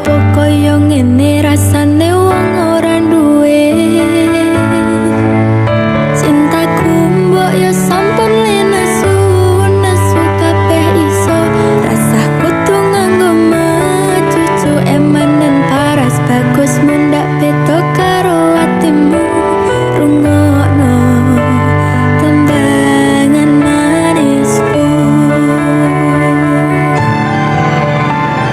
opo koyo ngene rasane wong ora duwe cintaku mbok ya sampun lenesu nesu kabeh iso rasah kudu nganggo cucu emanen paras bagus mundak beda karo atimu rungokno tembangan manisku.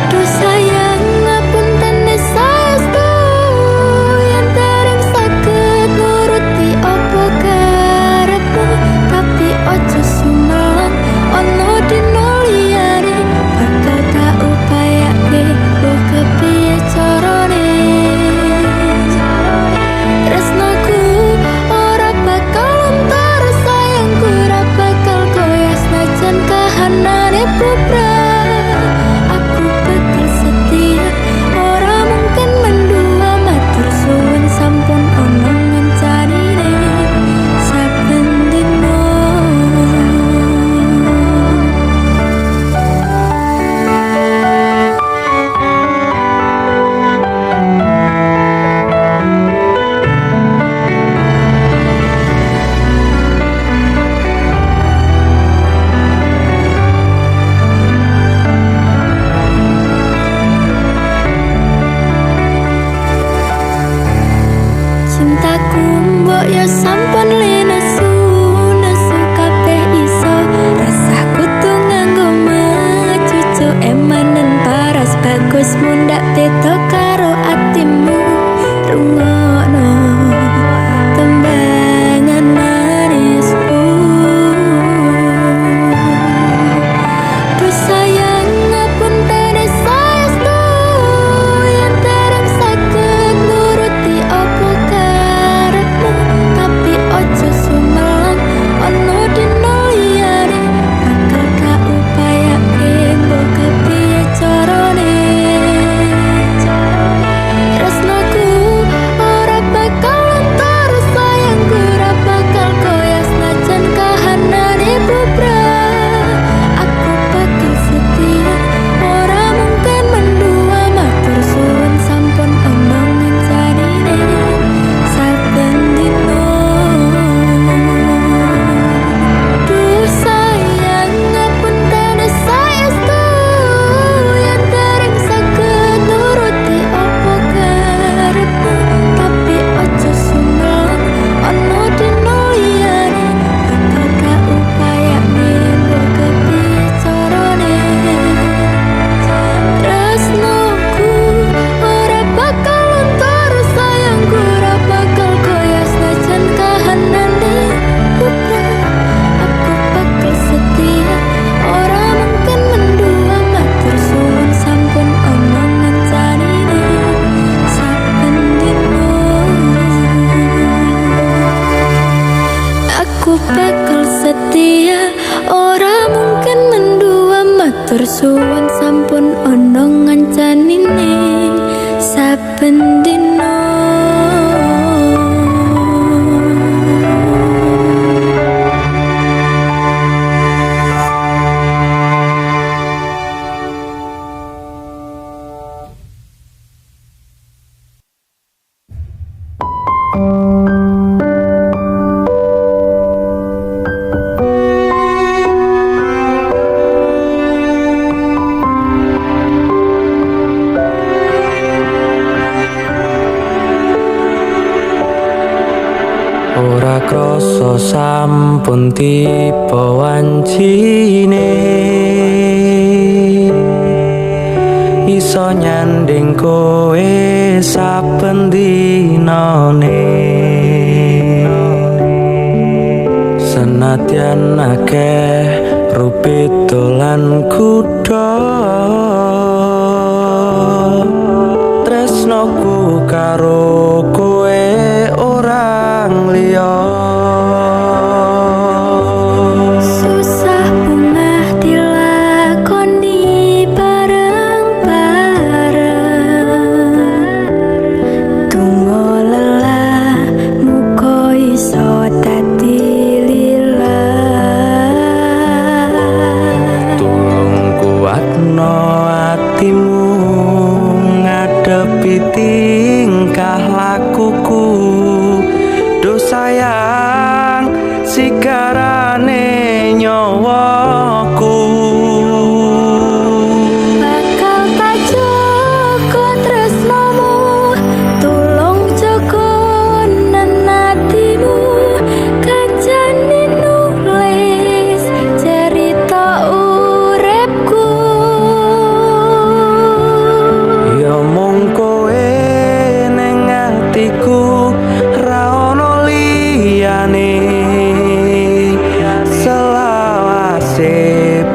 Duh sayang ngapunten saestu yen dereng saged nuruti opo karepmu tapi ojo sumelang ono dino liyane bakal tak upayake mbok kepiye carane tresnaku ora bakal entar sayangku ora bakal koyo senajan kahanane bubrah aku bakal setia ora mungkin mendua matur suwun sampun ono ngencanine saben dino. Cintaku mbok ya sampun lenesu nesu kabeh iso rasah kudu nganggo cucu emanen paras bagus mundak beda karo atimu rungokno tembangan manisku. Duh sayang ngapunten saestu yen dereng saged nuruti opo karepmu tapi ojo sumelang ono dino liyane bakal tak upayake mbok kepiye carane tresnaku ora bakal entar sayangku ora bakal koyo senajan kahanane bubrah aku bakal setia ora mungkin mendua matur suwun sampun ono ngencanine saben dino. Duh sayang ngapunten saestu yen dereng saged nuruti opo karepmu tapi ojo sumelang ono dino liyane bakal tak upayake mbok kepiye carane tresnaku ora bakal entar sayangku ora bakal koyo senajan kahanane bubrah aku bakal setia ora mungkin mendua matur suwun sampun ono ngencanine saben dino. Aku bakal setia ora mungkin mendua matur suwun sampun ono ngencanine saben dino. Ora krasa sampun tiba wancine iso nyanding kowe saben dinane senadyan akeh rupita lan kuda tresnoku karo kowe orang liya Susah bungah dilakoni bareng-bareng tunggu lelah muka iso dadi lila sayang sigarane nyawaku Bakal tak jaga tresnamu, tulung jaga nenatimu, kancane nulis cerita uripku. ya mung kowe ning atiku ra ono liyane selawase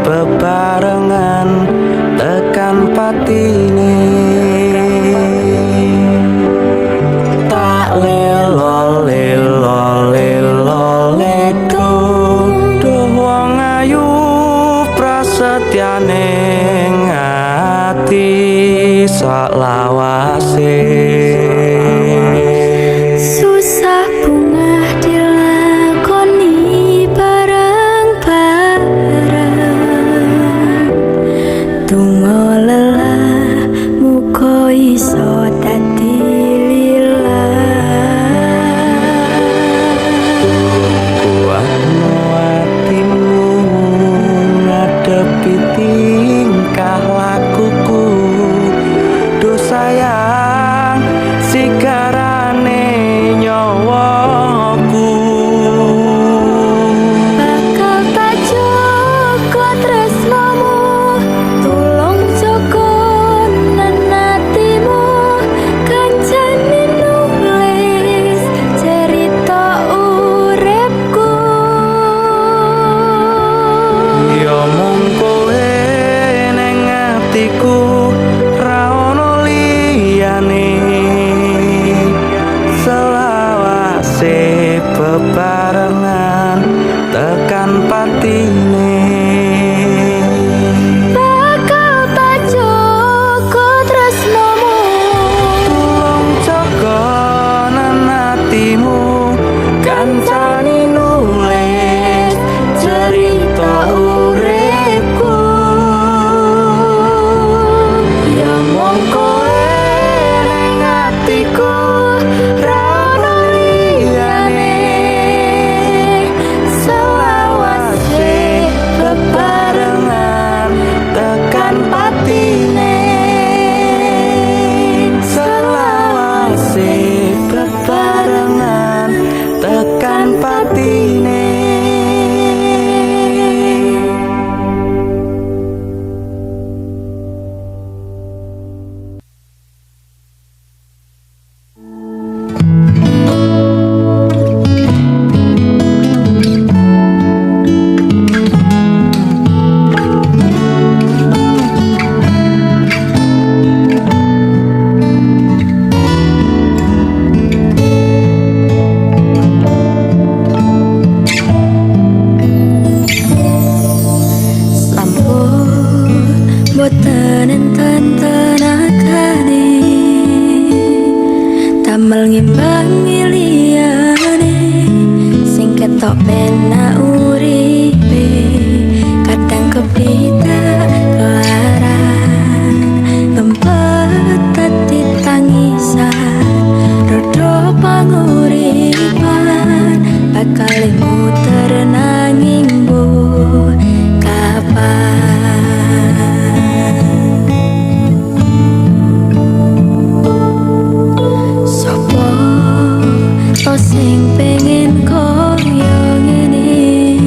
bebarengan tekan patine tak lelo lelo lelo ledo duh wong ayu prasetyane ngati sak lawase Susah bunga dilakoni bareng-bareng, donga lelah muga iso dadi lillah. kuatno atimu ngadepi tingkah lakuku duh sayang sigarane nyawaku Bakal tak jaga tresnamu, tulung jaga nenatimu, kancane nulis cerita uripku. ya mung kowe ning atiku ra ono liyane selawase bebarengan tekan patine Bakal tak jaga tresnamu, tulung jaga nenatimu kancane nulis cerita uripku ya mung kowe ning atiku ra ono liyane selawase bebarengan tekan patine selawase bebarengan tekan patine sampun boten enten tenagane, damel ngimbangi liyane, sing ketok penak uripe, kadang kepitak kelaran, ngempet dadi tangisan, rodo panguripan, bakal muter nanging mbok kapan. Sopo to sing pengen koyo ngene,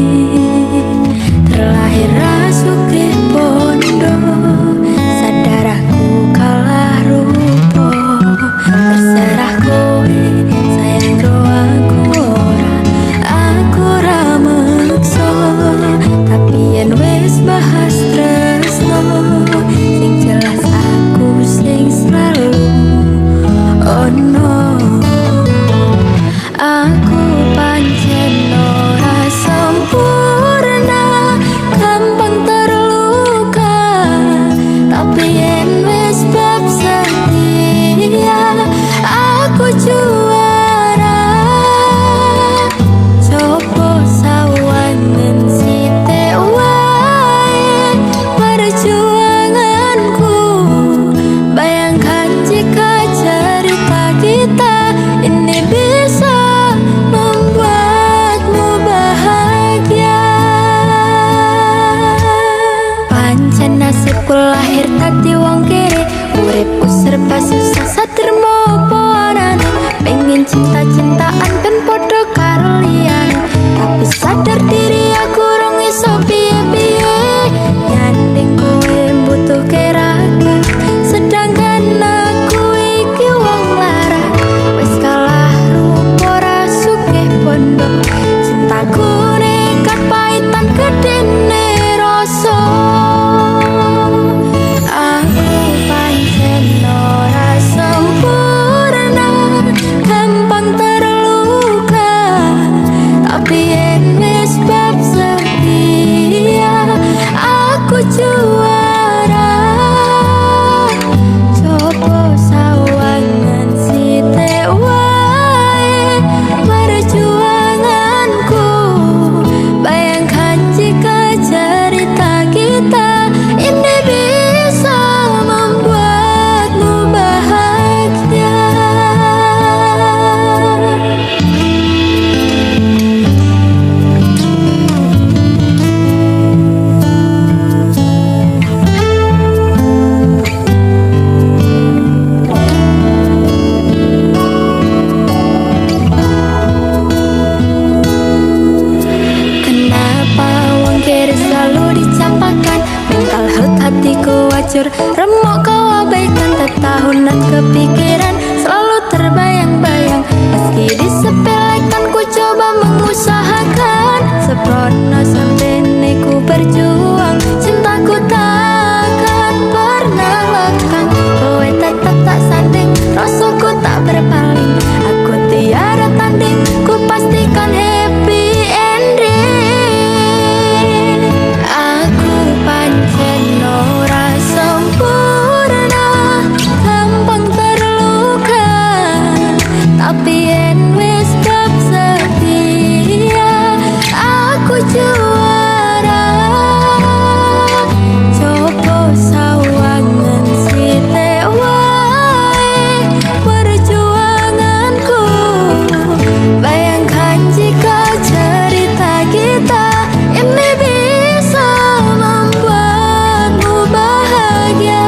yen wis bab setia aku juara coba sawangan sithik wae perjuanganku bayangkan jika cerita kita ini bisa membuatmu bahagia.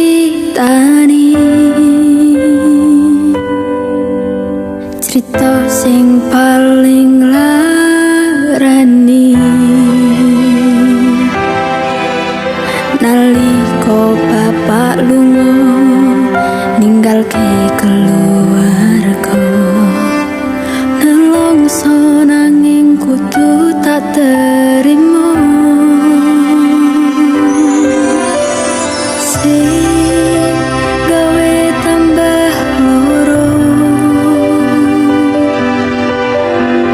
Ceritani cerita sing paling larani nalika bapak lunga ninggalke keluarga nelongso nanging kudu tak terima sing gawe tambah loro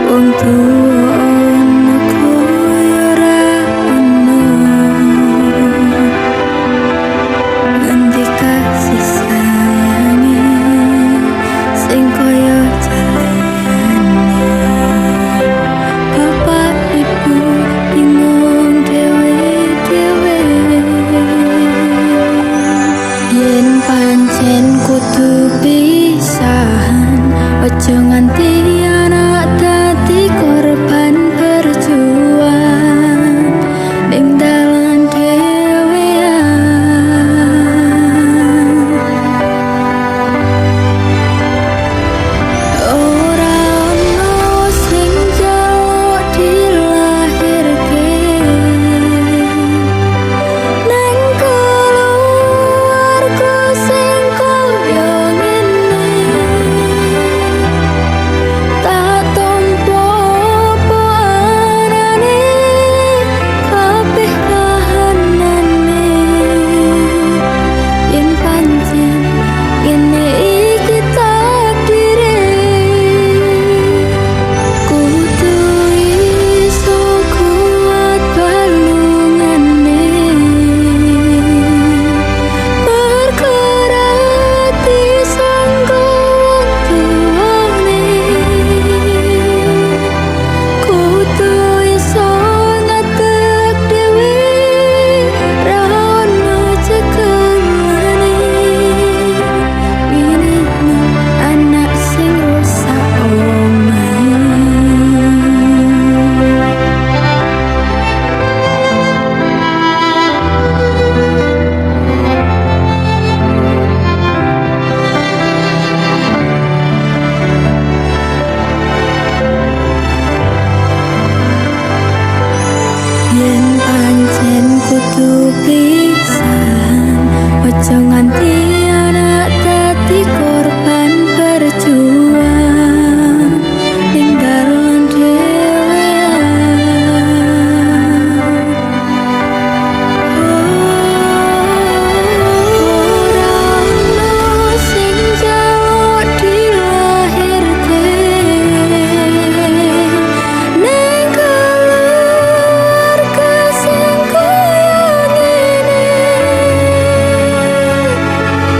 wong tuwa ana koyo ora ana ngendi kasih sayange sing koyo jalane bapak ibu bingung dhewe-dhewe yen pancen kudu pisahan ojo nganti anak dadi korban perjuangan ning dalan dhewean ora ono sing njaluk dilahirke nang keluarga sing koyo ngene tak tompo apa arane kabeh kahanane yen pancen ngene iki takdire kudu iso kuat balungane berkerati sanggo tuane kudu iso ngatek dewe ra ono cekelane winine anak sing rusak omahe. Yen pancen kudu pisahan ojo nganti anak dadi korban perjuangan ning dalan dhewean ora ono sing njaluk dilahirke ning keluarga sing koyo ngene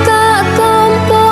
tak tompo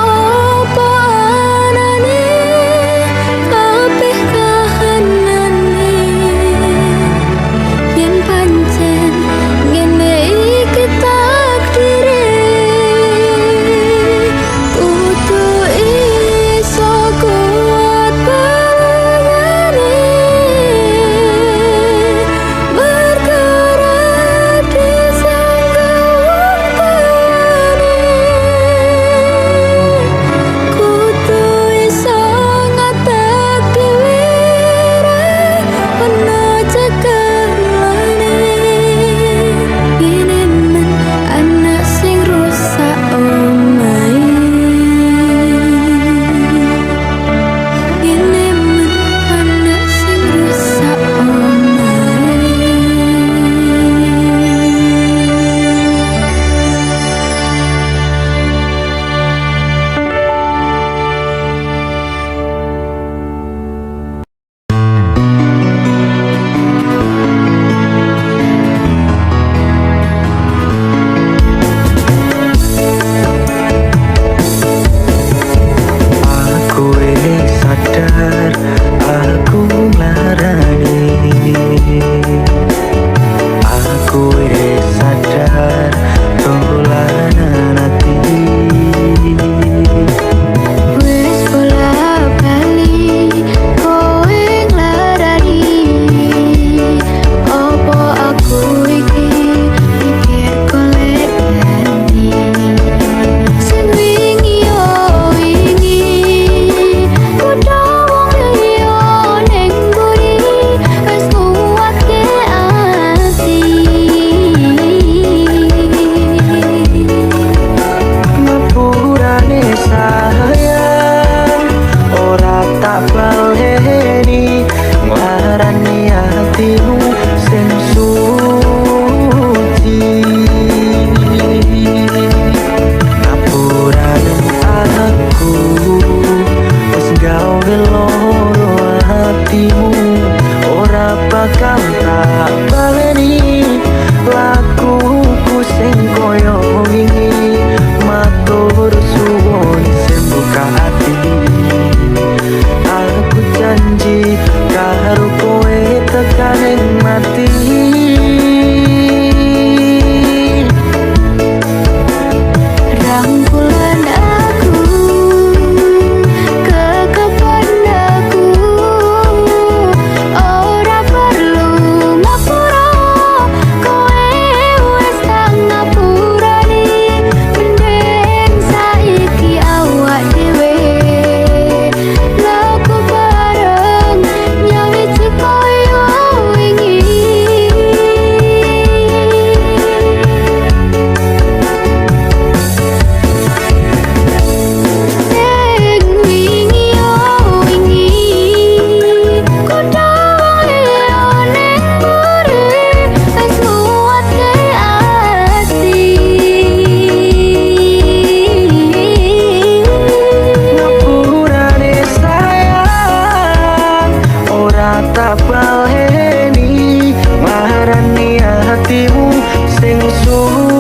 hatimu sing suci.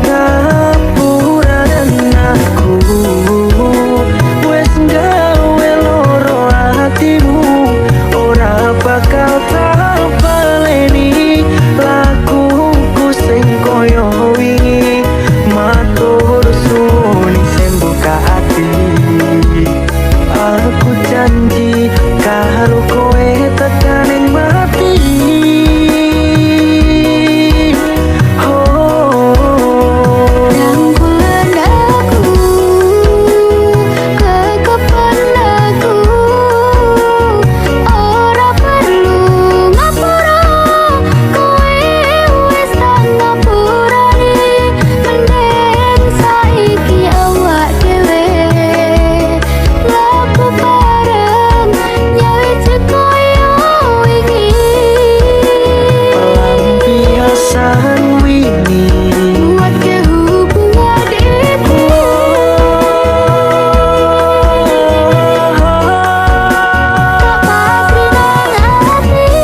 Ngapuran aku wes gawe loro hatimu, ora bakal tak baleni lakuku sing koyo wingi. Matur suwun sing buka hati, aku janji karo kowe tekan ing mati. Rangkulan aku, kekepan aku, ora perlu ngapura, kowe wis tak ngapurani. Mending saiki awak dhewe laku bareng nyawiji koyo wingi. Pelampiasan wingi Nguatke hubungan itu. Tak pasti nang hati.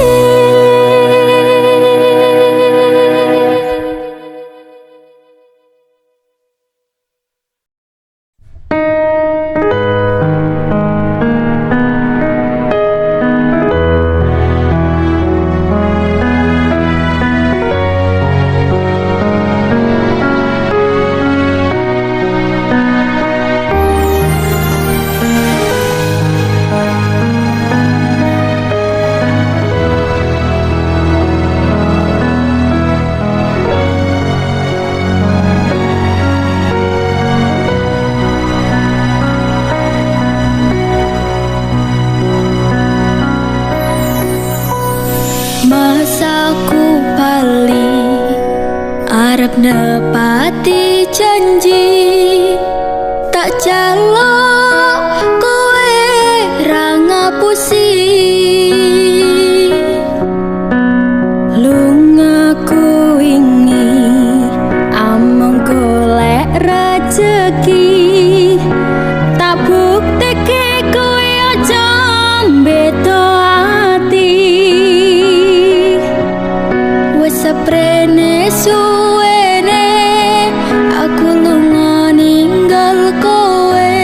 Masaku bali arep nepati janji, tak jaluk kowe ra ngapusi. Lungaku wingi among golek rejeki, tak bukteke kowe aja mbeda ati. Wes seprene suwene aku lunga ninggal kowe,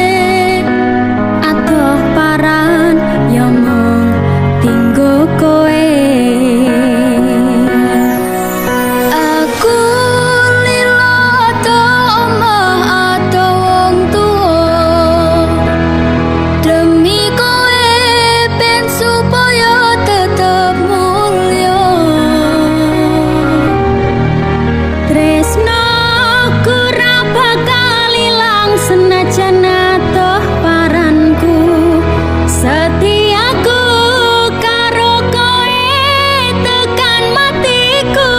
adoh paran yo mung tinggo kowe. Aku lilo ado omah ado wong tuwa, demi kowe ben supaya tetep mulya. Tresnoku ra bakal ilang senajan atoh paranku. Setiaku karo kowe tekan matiku.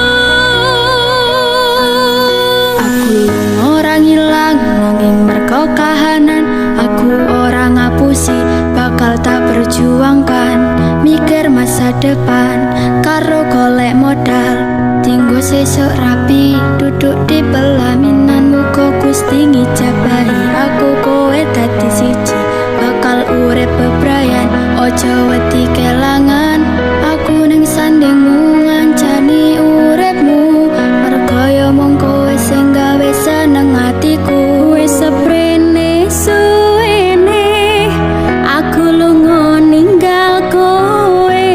Aku ora ngilang nanging merko kahanan. Aku ora ngapusi, bakal tak perjuangkan. Mikir masa depan karo golek modal, tinggo sesuk rapi duduk di pelaminan. Muga Gusti ngijabahi aku kowe dadi siji, bakal urip bebrayan ojo wedi kelangan. Aku ning sandingmu ngancani uripmu, mergo yo mung kowe sing gawe seneng atiku. Wis seprene suwene aku lunga ninggal kowe,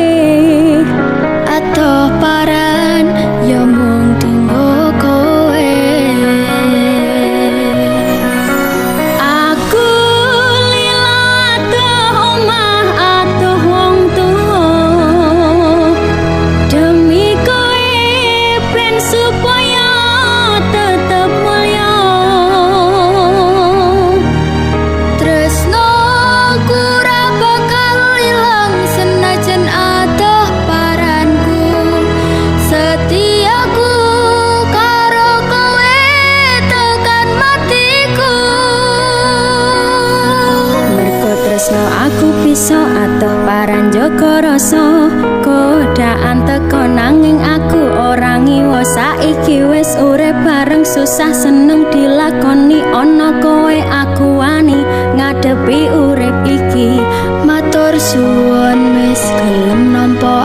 atoh paran yo mung tinggo kowe. Aku lila atoh omah atoh wong tuwa, demi kowe ben supaya tetep mulya. Tresnoku ra bakal ilang senajan atoh paranku. Setiaku karo kowe tekan matiku. Mergo tresno aku bisa atoh paran jaga rasa. Godaan teko nanging aku ora ngiwa. Saiki wis urip bareng, susah seneng dilakoni. Ana kowe aku wani ngadepi urip iki. Matur suwun wis gelem nampa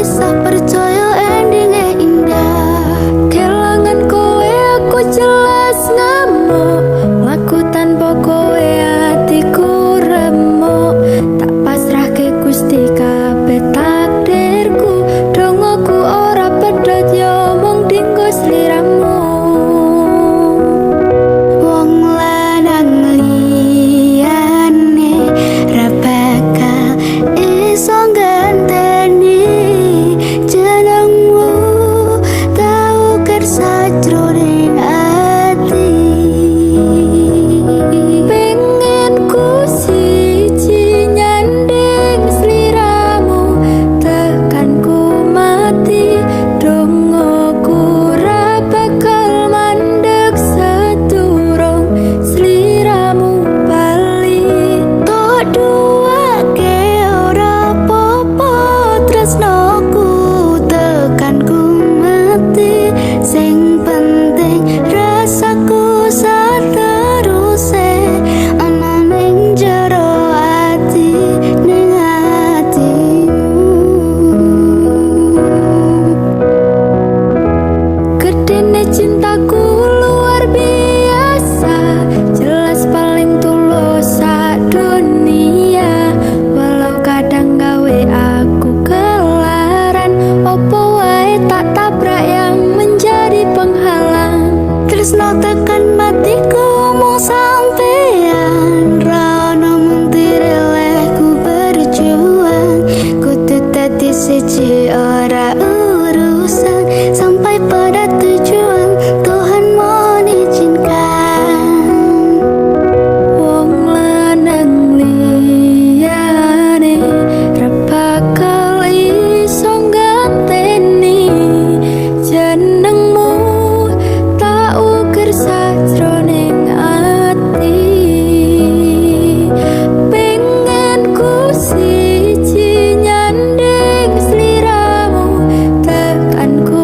kisah percaya endingnya indah. Kelangan kowe aku jelas ngamuk, laku tanpa kowe hatiku remuk. Tak pasrahke Gusti kabeh takdirku, dongoku ora pedhot yo mung dinggo sliramu. Wong lanang liyane ra bakal iso ganteni jenengmu, tau kersa jroning ati. Pengen ku siji nyanding sliramu, tekan ku mati dongoku ra bakal mandeg sedurung sliramu bali. Tok duwake ora apa-apa tresnoku, tekan ku mati. Sing penting rasaku sateruse ana ning jero ati, ning atimu. Gedene cintaku luar biasa, jelas paling tulus sak dunia. Walau kadang gawe aku kelaran, opo wae tak tabrak yang menjadi penghalang. Tresno tekan matiku mung sampean, ra ono mentire ku berjuang. Kudu dadi siji ora urusan, sampai pada tujuan Tuhan mengizinkan. Wong lanang liyane ra bakal iso ganteni jenengmu, tak ukir sajroning ati. Pengen ku siji nyanding sliramu, tekan ku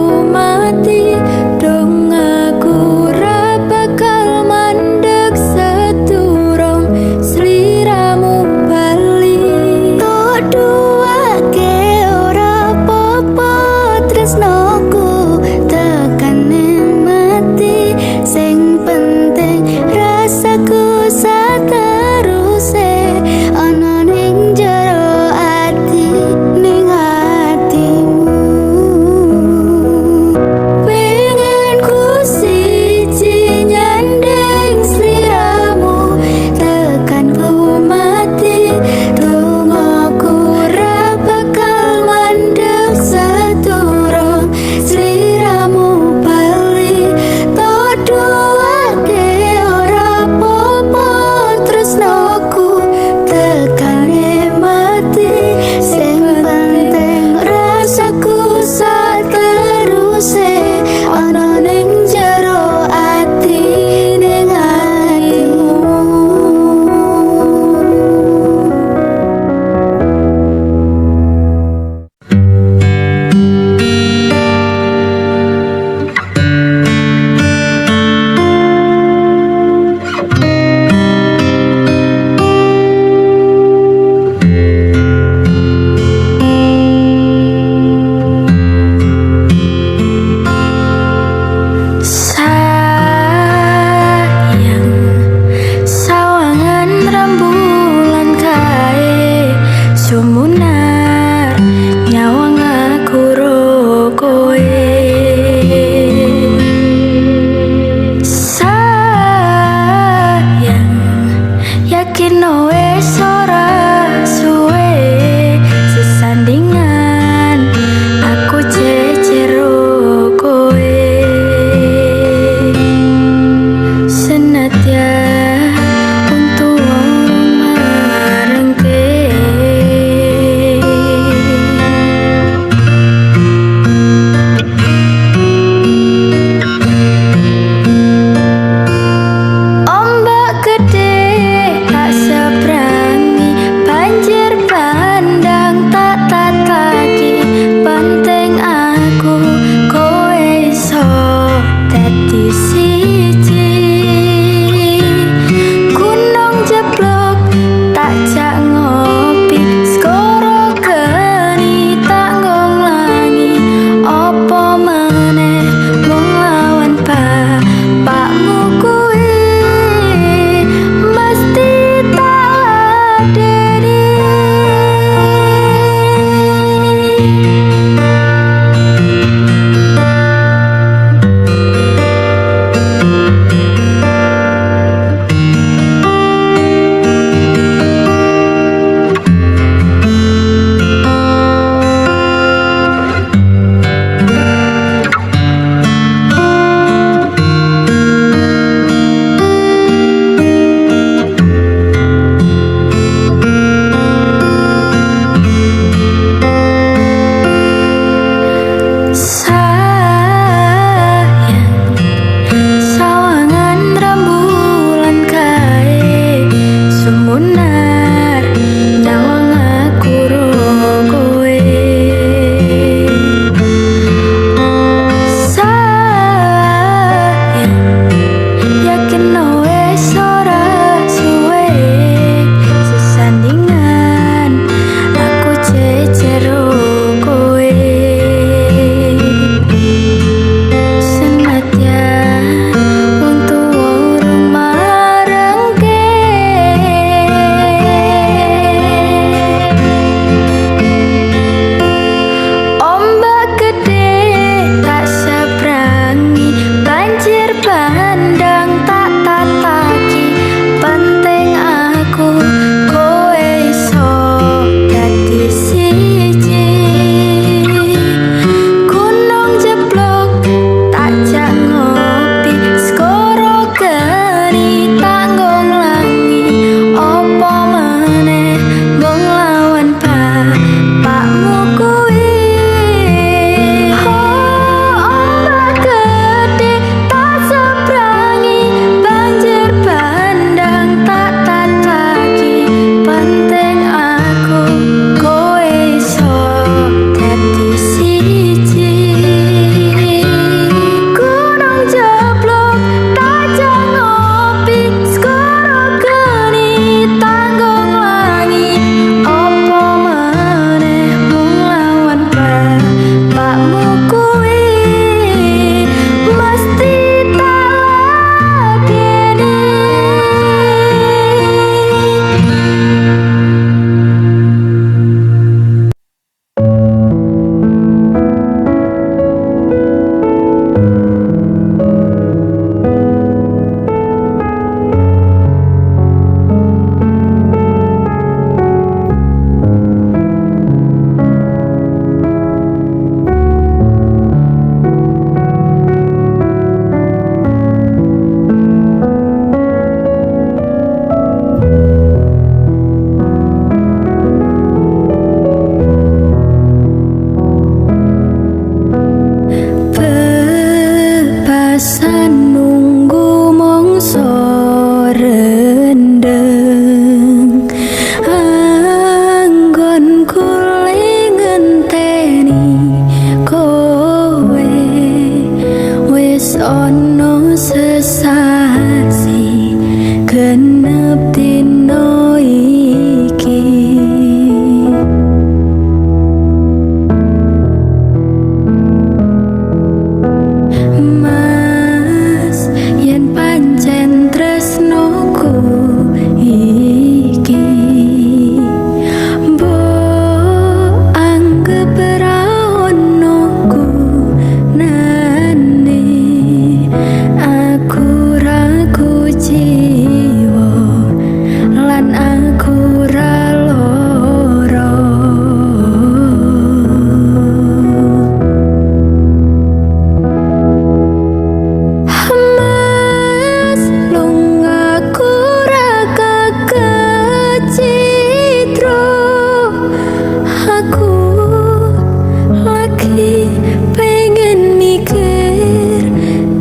lagi pengen mikir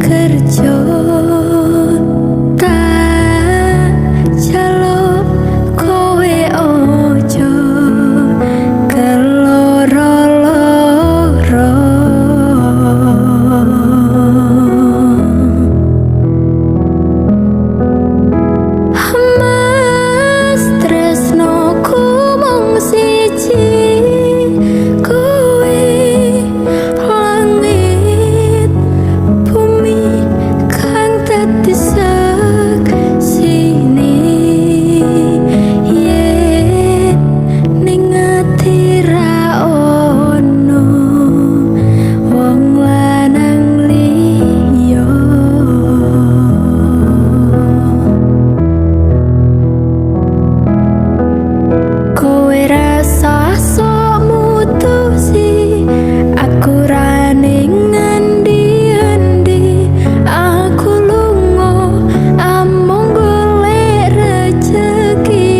kerja tak jaluk kowe ojo keloro-loro. Mas tresnoku mung siji, kowe langit bumi kang dadi saksine. Yen ning ati ra ono wong lanang liya, kowe rasa sok mutusi aku ra ning endi-endi. Aku lunga amung golek rejeki.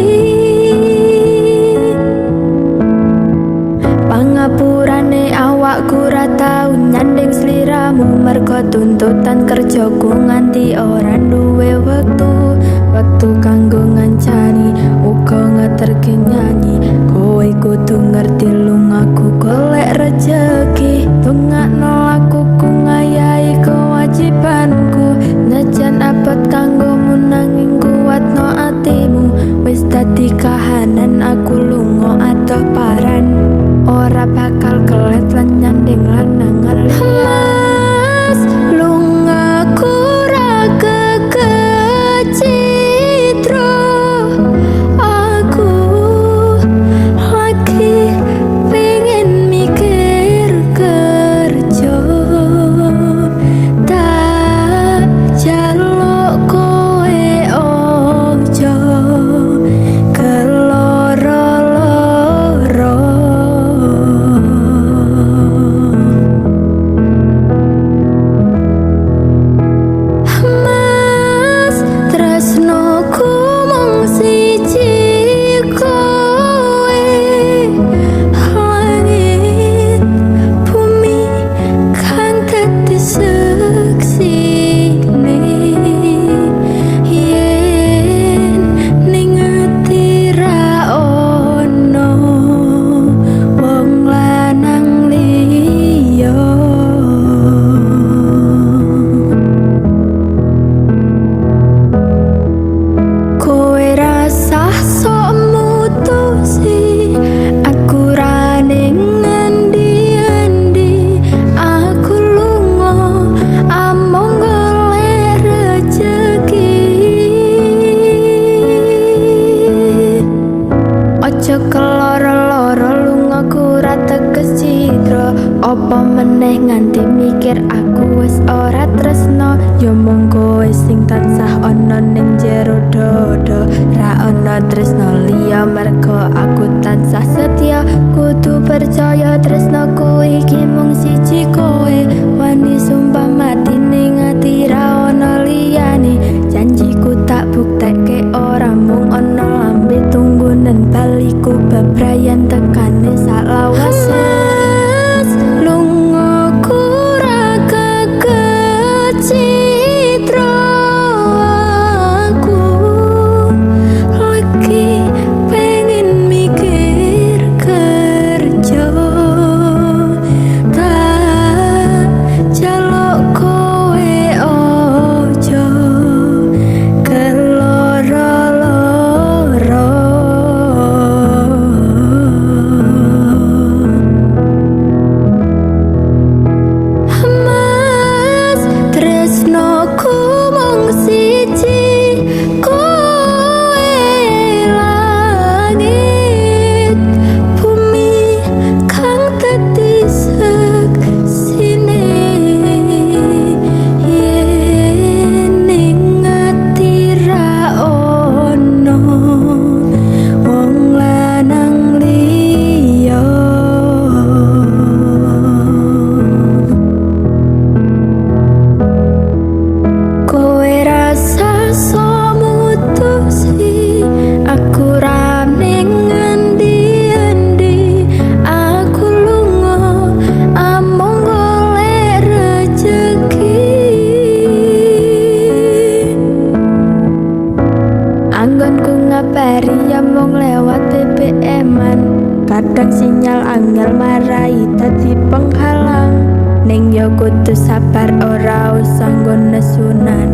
Pangapurane awakku ra tau nyanding sliramu, mergo tuntutan kerjaku nganti ora duwe wektu kanggo ngancani uga ngeterke nyanyi. Kowe kudu ngerti lungaku golek rejeki, tungakno lakuku ngayahi kewajibanku. Najan abot kanggomu nanging kuatno atimu, wis dadi kahanan aku lunga adoh paran, ora bakal kelet lan nyanding lanangan liya. Mas lungaku ra kecitro, aku lagi pengen mikir kerja tak jaluk kowe ojo keloro-loro. Mas tresnoku mung siji, kowe langit bumi kang dadi saksine. Yen ning ati ra ono wong lanang liya, kowe rasa sok mutusi aku ra ning endi-endi. Aku lunga amung golek rejeki. Ojo keloro-loro, lungaku ra teges citra. Apa meneh nganti mikir aku wis ora tresno, ya mung kowe sing tansah ana ning jero dodo. Ra ana tresno liya mergo aku tansah setia, kudu percaya tresnoku iki mung siji. Kowe wani sumpah mati ning ati ra ana liyane, janjiku tak buktekke ora mung ana lambe tunggunen baliku bebrayan tekane salawase. Lungaku ra kecitro, aku lagi pengen mikir kerja ning yo kudu sabar ora usah nggo nesunan.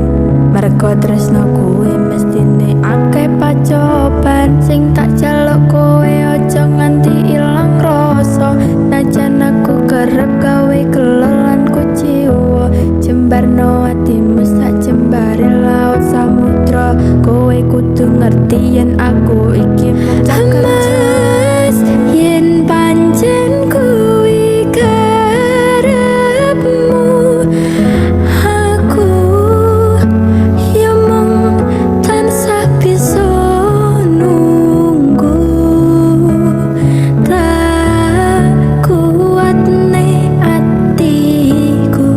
Mergo tresno kuwi mestine akeh pacoban sing tak jaluk kowe aja nganti ilang rasa. Najan aku kerep gawe kelolan kuciwa jembarno atimu sak jembare laut samudra. Kowe kudu ngerti yen aku iki muncak kerja. Yen pancen kuwi karepmu, aku ya mung tansah bisa nunggu. Tak kuatne atiku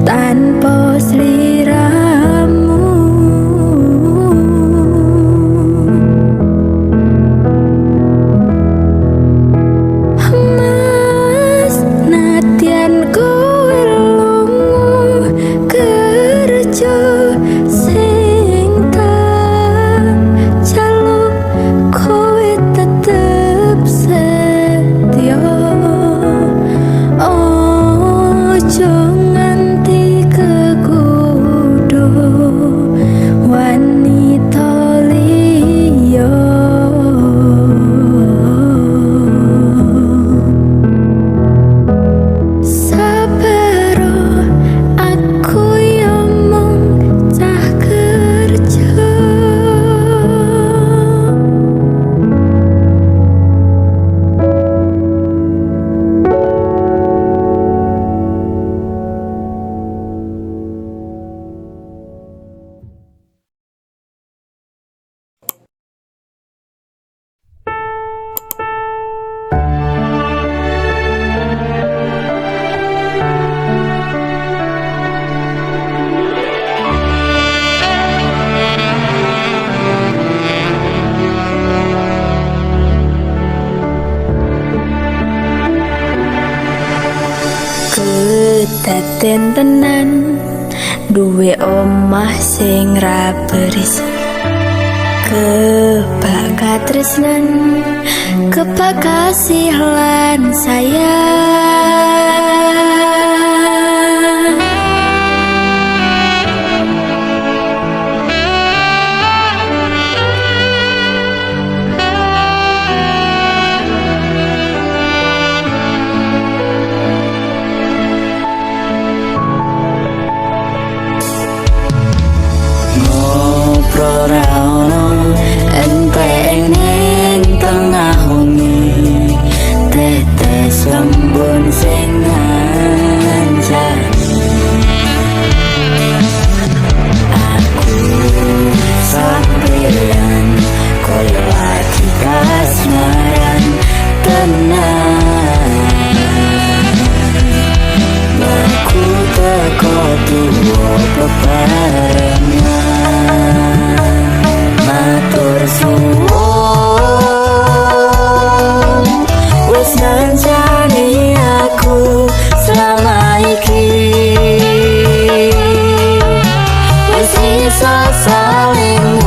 tanpa sliramu. Mas, nadyan kowe lunga kerja sing tak jaluk kowe tetep setya. Ojo nganti kekudo wanita liya. Sabaro aku yo mung cah kerja. Kedaden tenan duwe omah sing ra beris. Kebak katresnan, kebak kasih lan sayang. Ngobrol ra ono entek ning tengah wengi, tetes lembun sing ngancam. Aku sampeyan koyo lagi kasmaran tenang. Aku teko tuwa bebarengan, matur suwun wis ngancani aku selama iki. Wis iso saling